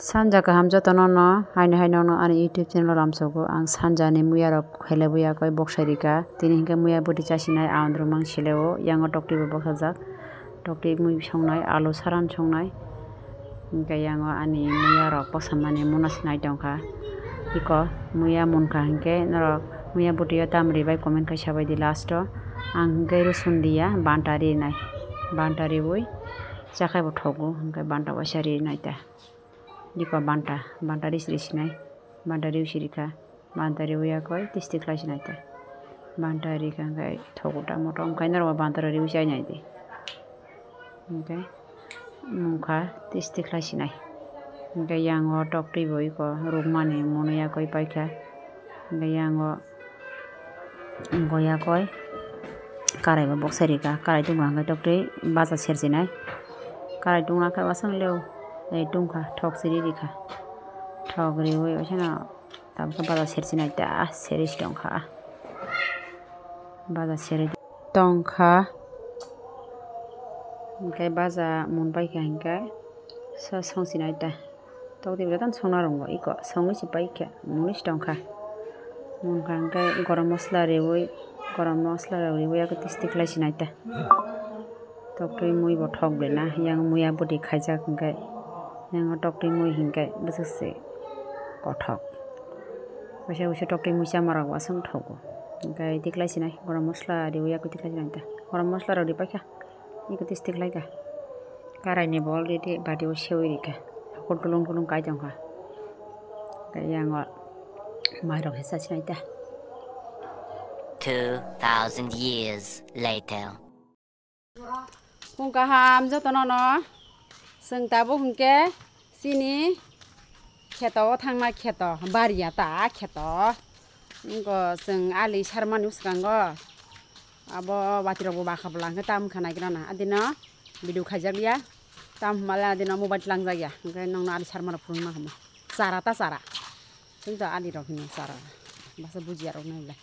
Sanja kaham jotono no haino haino no ani YouTube channel ramsogo ang sanja ni muya rok khele buya koi boksarika tini hingke muya boti chasinai andro mang sileo yango tokti bo bokhajak tokti mui songnai alu saran songnai hingke yango ani muya rok boksamani muna sinai tongkha iko muya munkha hingke norok muya botio tamri bai comment kaisa bai di last o ang hingke rusun dia bantari nai bantari bui chakai bo thogo hingke banta wasari nai ta diko banta risri sinai banta riusirika banta riuya koi tisti khlai sinai ta banta rika ngai thoguta motom kaina ro banta riusai nai di okay mukha tisti khlai sinai okay yango tokti boi ko rukmani monoya koi paikha okay yango goya koi karai bo boksarika karai tunga ngai tokti baza sersinai karai tungna kha wasang leo ei tungkha thok siri rikha thok riwi osana tamka baza sersinai ta seris tongkha baza seri tongkha hingke baza munbai kha hingke songsinai ta tokti betan songna rongo iko songi si paikha munis tongkha munkha hingke gorom mosla riwi ako tisti khlai sinai ta tokti mui bo thok blena yang muya boti khaijak hingke yang tokti mui hingke bwsakse kothok wasa tokti mui chamarok wasang thogo hingke tiklai sinai gorom mosla riwi ako tiklai sinai ta gorom mosla rok ripaikha iko tisti khlaika karai ni bo already bati o sewi rika hakor tulung tulung kai tongkha yango mairok hesa sinai ta 2000 years later. Kung kaham jotono no seng tabo hingke sini kheto thangma kheto baria ta kheto ngo seng ali sarmani uskango abo batirok bo bakhabla hingke tam khana grana adino video khaijakya tam mala adino mobile langjagya hingke nongno ali sarmana phurma hama chara ta chara sengta ali rok hino chara basa bujia rok naila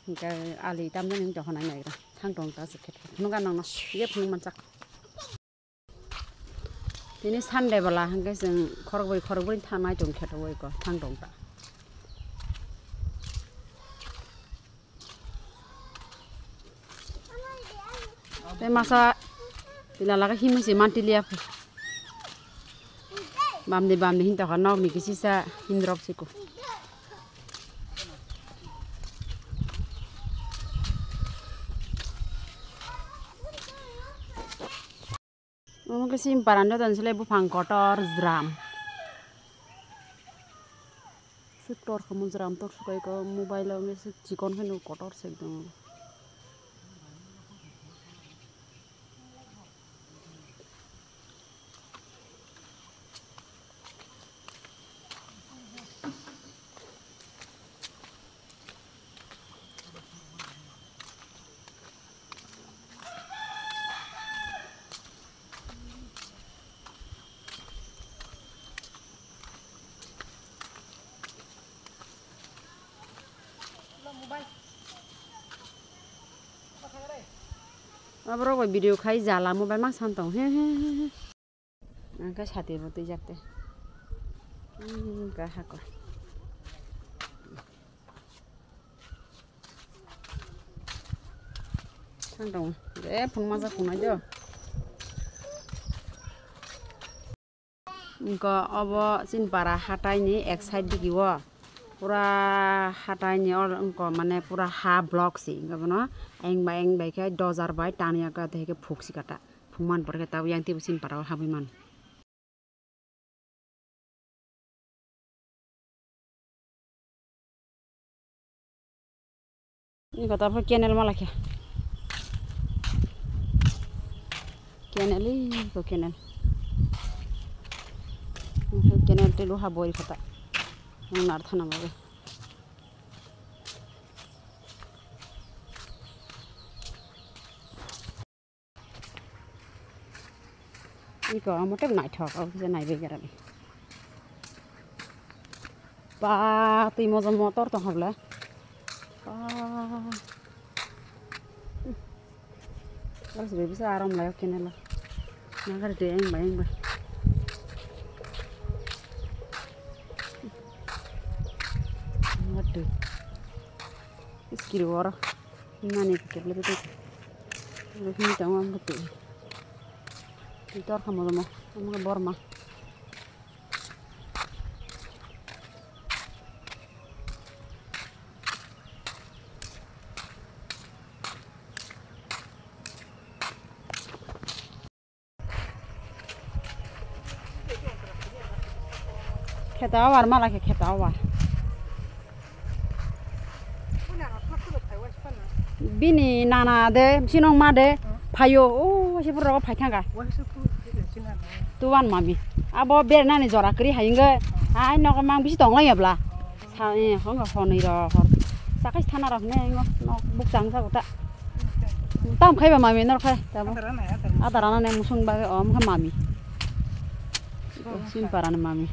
hingke ali tamjani hingke honai naira thangtong ta kheto nuga nongno ye phung manchak tini Sunday bala hingke jeng khorokboi thangnai tong kheto ko thangtong ta te masa tilala himasi mantilia bamni hinta khanok ni kisisa hindrop siku sim parando dan sele bufang kotor drum setor kamu drum tok sukai ko mobile nge cikon kan kotor sekdom abro ko video khai jala mobile mang santong he angka sate bo tui jakte ka hako santong de phung maja phunai jo ko abo sinpara hatai ni ek side dikiwo pura hatai ni or ko mane pura ha block si ngabno eng bai ke dojar bai tania ka theke phuksi kata phungman porke taw yang ti sin para habiman ni kata pa kenel malakya kenel te lo habori kata nar thana mabe iko amote nai thok au je nai begara ni pa tui mojom motor to habla pa Lalu bisa aram layak kenela. Nagar de eng ba. Ngadu. Iskiri wara. Nani keble betul. Ini jangan betul. Itu kamu lama, kamu borma. Ketawar malah ke ketawar. Bini nana de, sinong ma de, payo, oh, si pura pai tangga. Tuan mami, abo ber nani jora kiri haingga, ai nok mang bisi tong ya bla. Sa hong hong ni ro, sakai thana ro ne ngo, nok buk jang sa kuta. Tam khai ba mami nor khai, tabo. Adarana ne musung ba om kha mami. Sim parana mami.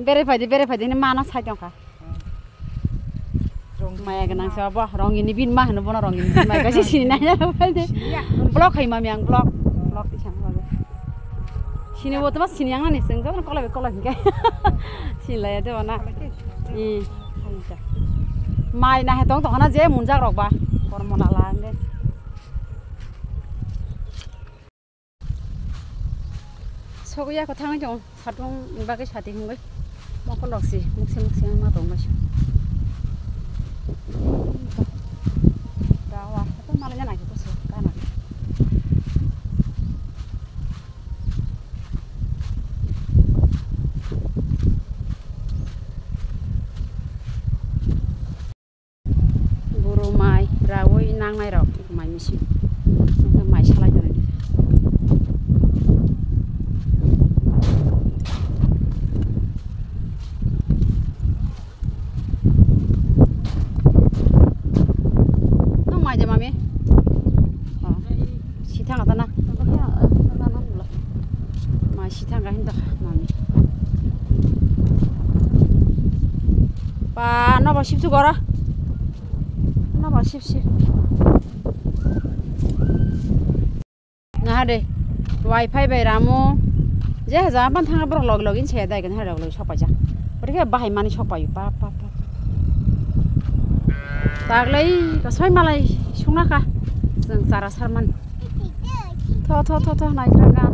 Bere phadi ni mana sai tong kha. Maya kenang siapa? Rong ini bin mah, nopo rong ini. Maya kasih sini nanya apa deh? Blok hai mami yang blok di sana bagus. Sini buat mas sini yang mana nih? Sengkau kan kalau enggak. Sini lah ya tuh mana? Mai nah tong ana je munjak rok ba. Kormo nalang deh. Soguya ko thang jong satung bagai sati hungai. Mau kon roksi, muksi ma tong masih. Dawa, itu malahnya lagi tuh kanan. Buru mai, rawoi nang nai rok, mai misi, mai salai tuh nih. Aja mami, sitang apa nak? Mas sitang kah hendak mami. Pa, napa sip tu kora? Napa sip? Nah deh, wifi bayramu. Jadi zaman tengah login saya dah kan ada log shop aja. Mereka bahaya mana shop ayu, pa. Taglai, kasih malai, sungna kah? Sengsara sarman. Toh, naik ragan.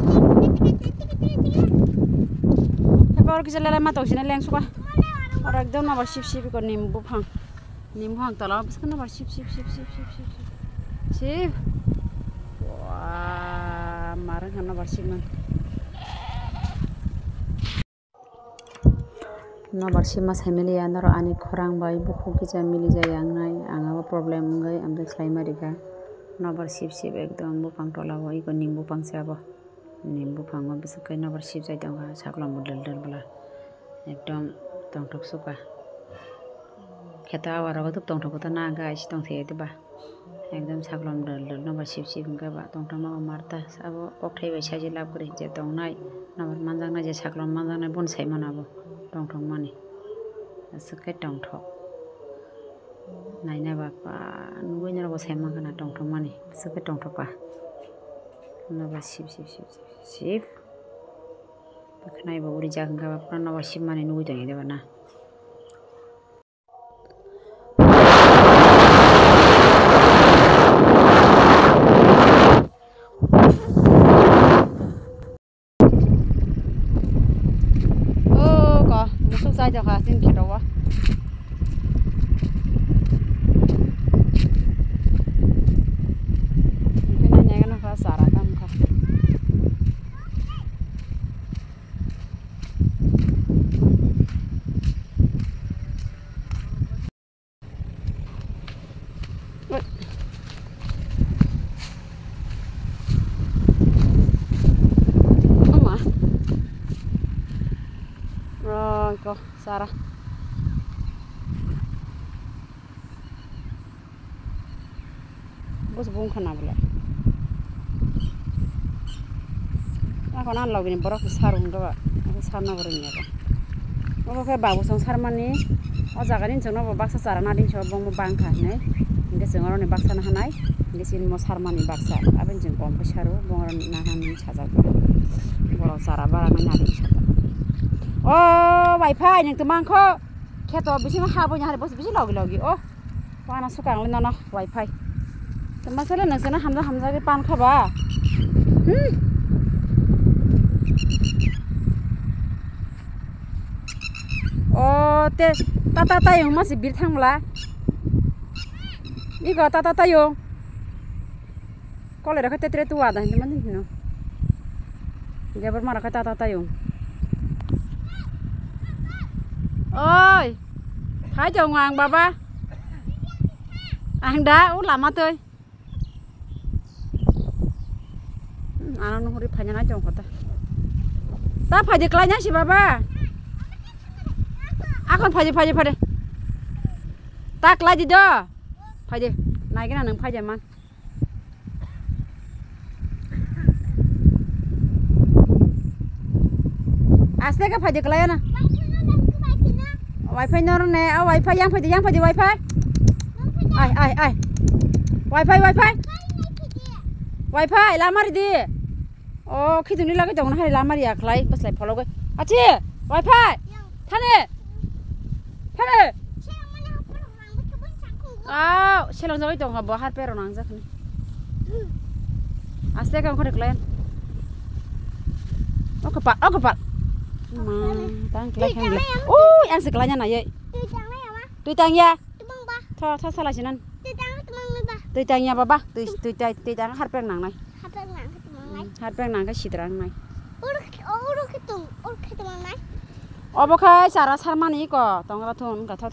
Tapi orang kita lelai mata usina leng suka. Orang itu nomor sip ikut nimbu hang talau, bisa kan nomor sip. Wah, marah kan nomor sip man. Nomor sip mas family ya, noro ani korang bayi buku kita mili jaya yang nai, angapa problem ngai, ambil selai mereka. Nomor sip ekdom bupang tola wa ikut nimbu pang siapa, nimbu pang wa bisa kai nomor sip jaya dong, saklam model bela, ekdom tong tok suka. Kita awal aku tuh tong tok kita naga, isi tong saya itu bah, ekdom saklam model nomor sip enggak bah, tong mau marta, sabo kok thai baca aja lap kiri jaya tong nai, nomor manjang aja saklam manjang nai pun saya mana bu. Tong mani, sekai tong tok. Naina bapa, nunggu nyala bos hema kena tong mani, sekai tong tok pa. Nawa sip. Kenai bawa uri jaga bapa, nawa sip mani nunggu jangan deh bana. Saya jangan kasih kita wah. Mungkin nanya kan apa sarah kamu kah? Mama, kok Sarah. Bos bung kena boleh. Aku nan lagi ni borok sarung doa. Aku sarna borengnya apa. Aku kayak bagus sang sarman ni. Oh jaganin cuma baksa sarana din coba bung bangka nih. hingga जों orang baksa na hanai hingga sin mo sarmani baksa abin जों kom besaru bongoran nahan sajak borok sara barang nyari oh wifi nang temangko keto bisi habo nyari bos bisi logi oh wana sukang lena wifi temasale nang sana hamza ke pan khaba oh te tata yung masih bir thangla iko tata yung kolera khate tre tua da hindi man no jabar mara khata tata yung oi hai chào Hoàng baba anh đã út làm tôi anh nó huri phanya na chong khata ta phai dikla nya si baba akon phai tak lagi do phai de nai cái nào nang phai man aste ka phai dikla na wifi nó nè wifi yang phai wifi ai wifi lamari di oh khi tuni lagi dong na hari lamari aklai bas lai follow ke achi wifi thane selang jawai dong habo har pero nang jak ni aste ka khore klain kepak tang klai kan yang sekelanya na ye tui tang ya tho salah sinan tui tang ya baba tui tang har peng nang nai har peng nang ka sidrang nai obokai cara sarmani ko tongra thun ka tho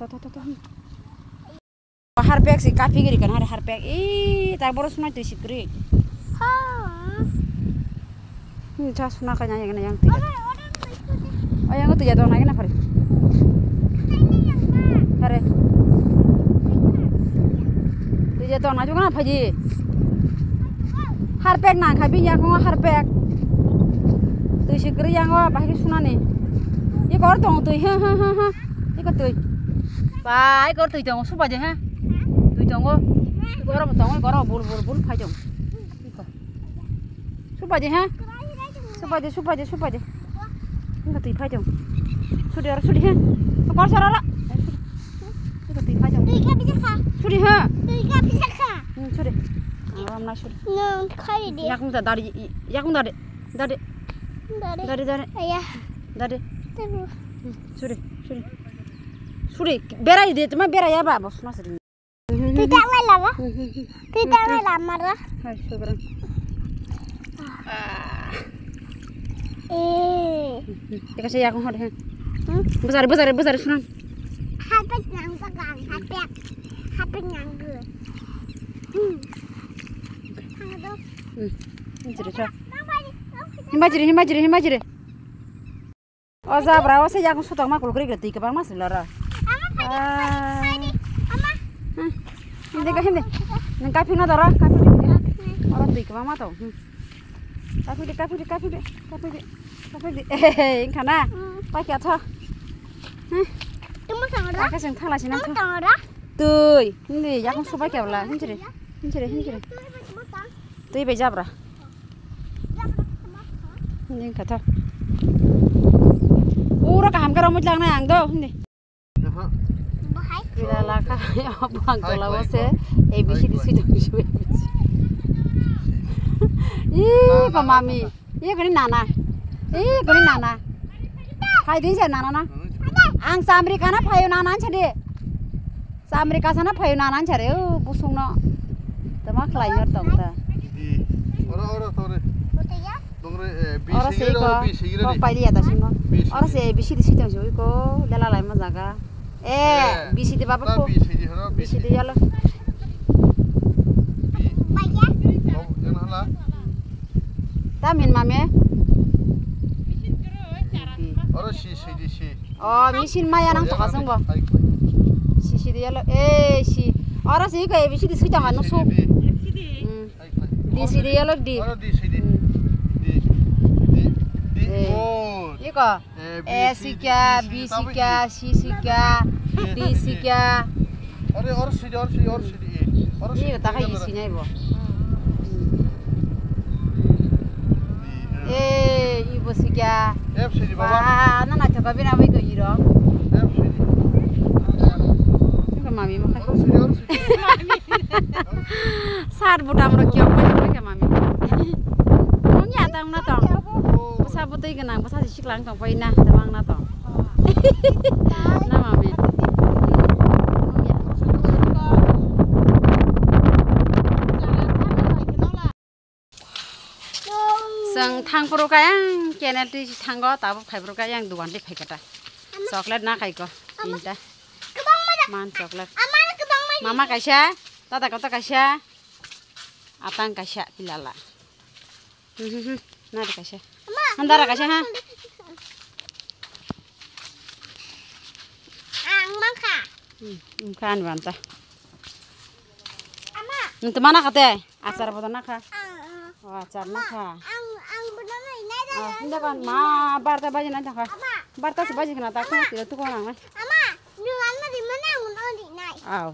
har pek si kafi giri kan har pek tak boros na tui sikri cha suna ka nya yang tui oh yang tu jatuh naik na pare tu jatuh naik juga na phaji harpek na khabi ya ko harpek tu sikri yang wa bahri suna ni ye kor tong tu ha ye ko tu bai kor tu tong su ba je ha tu tong go kor bul phai jong su ba je ha su ba je enggak tui phai jong sudi ha kor sarara enggak tui phai jong sudi ha sudi ram na sudi yakung dari ayah dari sudi berai dia cuma berai ya ba bos na sudi tidak lai lama hai syukur dikasih yakung hode besar sunan harpek yang tegang harpek yang gede himajiri oh zabra wase yakung sutang makul kri gede ke bang mas lara hindi nang kapi na dara kapi orang tuh ke bang mato kapi de kana pakai atha temu sangra pakai sing thala sinan tuh ini yakung subai kebla hinjire tuh be jabra ini kata ura kaham karo mutlang na ang do hindi bila laka abang to lawase abc disitu pamami gini nana hai din nana na ang sa Amerika na phayo nana chade sa Amerika sana phayo nana chare busung no tama khlai yor tong ta ora pai dia ta singo ora se bisi disi tong joi ko lela lai ma jaga bisi de baba ko bisi de yalo ta min mame oh misin maya nang thaka sang bo si de yalo si ora si ko bisi de sui jang no so di si de yalo di iko si kya b si kya c si kya d si kya Ini tak kayak isinya ibu. Ibu sih ya. Wah, nana coba bina apa itu iro? Juga mami makan. Saat budak mereka apa juga mami. Mungkin ada mana tong? Usah butuh ikan, usah disiklang tong, poin nah, temang na tong. Nah mami. Sang thang puru kayang channel ti thanggo tabu khai puru kayang duan ti khai kata chocolate na khai ko tinta man chocolate mama kaisa tata kata kaisa atang kaisa pilala na kaisa andara kaisa ha ang maka kan banta nanti mana kate acara foto nak wah acara nak hindi kan ma barta baje na ka barta sa baje kana ta ko tira to ko na ma ama nuan na di mana ngun di nai aw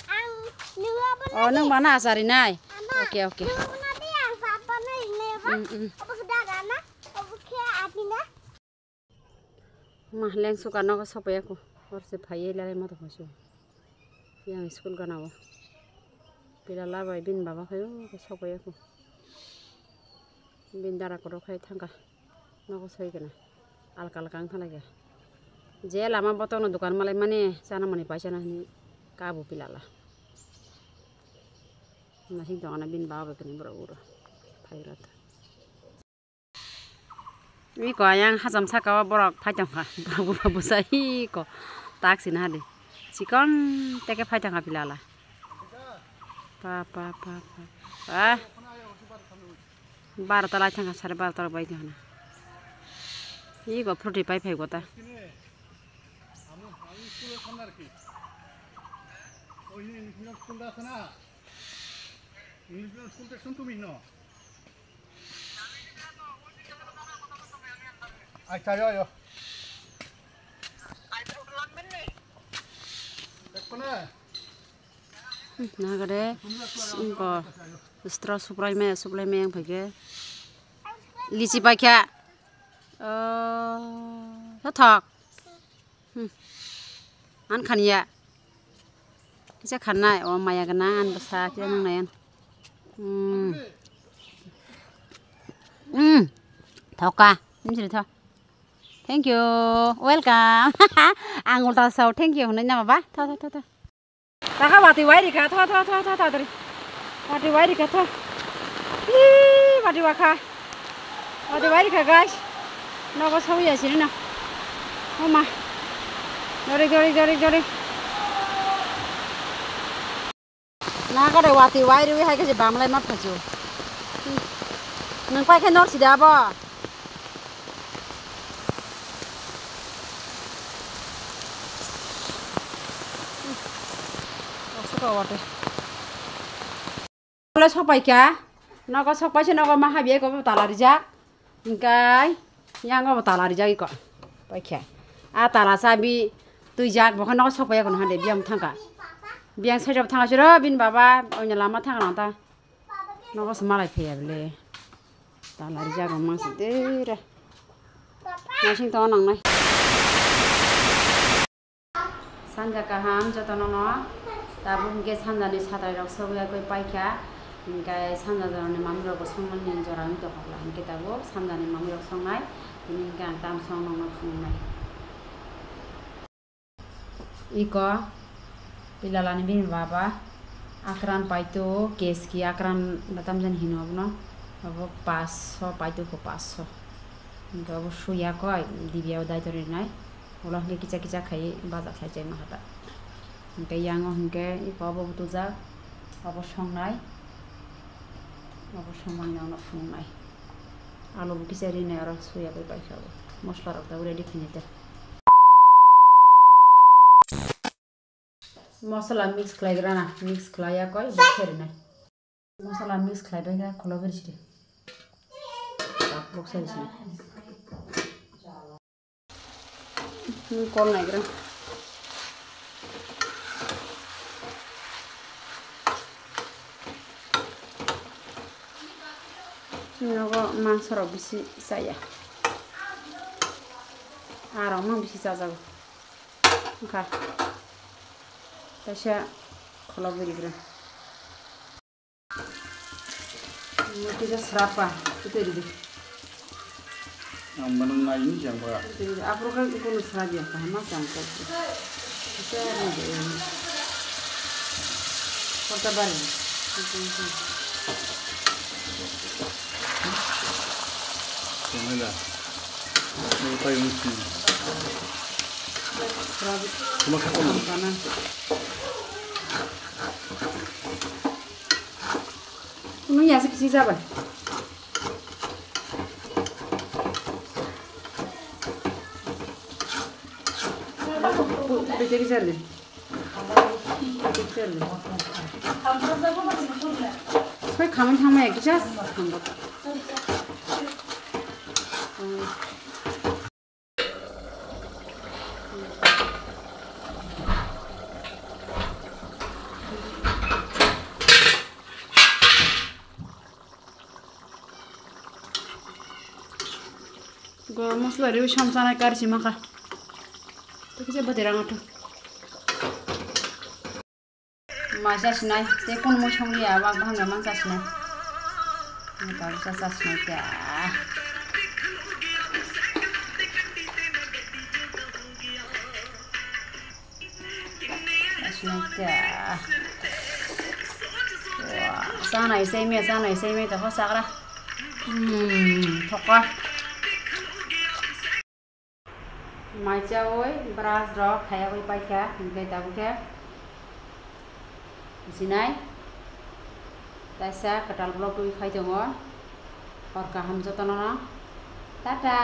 ang nuwa ba nung mana asari nai oke oke nuwa di ang papa nai ne ba apa kedara na apa ke atina ma leng su kana ko sope ko और से भाई लाले मत होसो yang school kana wa pila la bai bin baba khayo ko sope ko bin dara ko khai thanga nako soi kana alkal kang thala ge je lama botono dukan malai mane sana mani paisa na ni kabu pilala masih dongana bin baba kani bro uro phairat mi ko yang hazam sakawa borok phajangha bro busai ko taksin hade sikon teke phajangha pilala pa ah 12 tala thanga 12.5 tala bai thana 이거 프로디 파이프 해고다. Nah kade 이거 스트라 수플라이메 yang pakai lisi pakai thok an khania kisa khanna o maya gana an basa kya nang nayan thoka nimsiri tho thank you welcome angul ta sau thank you nai na baba tho taka wati wai dikha tho tari wati wai dikha tho wati wakha wati wai dikha guys Noko sawi ya sini na, oma, dori. Nah kalau wati wai dewi hai kasi bamlai mat paju, nang pakai nor sida apa? Suka wati. Kalau sok pakai, noko sok pakai noko mah biaya kau tala rijak, ingkai. Yang apa tala rijak iko, pakai. Tala sabi tu jak, bukan nak sok pakai kono hande biang tangka, biang sejauh tangka sudah bin baba, punya lama tangka nanta, nak semalai pakai beli. Tala rijak memang sedih. Masih tahu nang nai. Sanja kaham jatuh nono, tapi mungkin sanja ni satai rok sebuah koi pakai. Ingkai sanja jauh ni mami rok songan yang jorang itu kalau ingkai tahu sanja ni mami rok songai. Ini kan tam song nong nong. Iko, pilalani bin baba, akran paitu keski akran datam jan hino abno, abo passo paitu ko passo. Ingko abo suya ko dibia udai tori nai, ulah le kica kai bazak saja mahata. Ingke yang ingke iko abo butuza, abo song nai, abo song mang yang nak song nai. Alu buki seri nih orang suya berbaik saja. Masla rok dah udah difinite. Masala mix kelai gerana, mix kelai ya koi buki nih. Masala mix kelai berga kalau bersih. Tak buki seri sini. Kol naik gerana. Nunggu mangsor bisi saya. Arang mang bisi jajago. Oke. Tasya kalau beri kira. Kita serapa itu di. Yang mana lain siapa? Apa kan itu serap ya? Paham macam tu. Kita ni. Kota baru. Mana dah? Lupa yang mesti. Cuma kau Kanan. Ini ya sekitar siapa? Betul sekali. Betul. Kau kamu sama ya kita? Go masuk lagi usam sana kar si maka. Tu kita berderang tu. Masa senai, tekun musong dia awak bahang masa senai. Ini kalau saya senai ya. Senai ya. Wah, sana isemi tu kau sakra. Thokah. Macam oi, beras rok, kaya oi pakai, mungkin tak bukan. Sinai, tasya ketal blok tu ikhai jengor, or kaham jotono na, tata.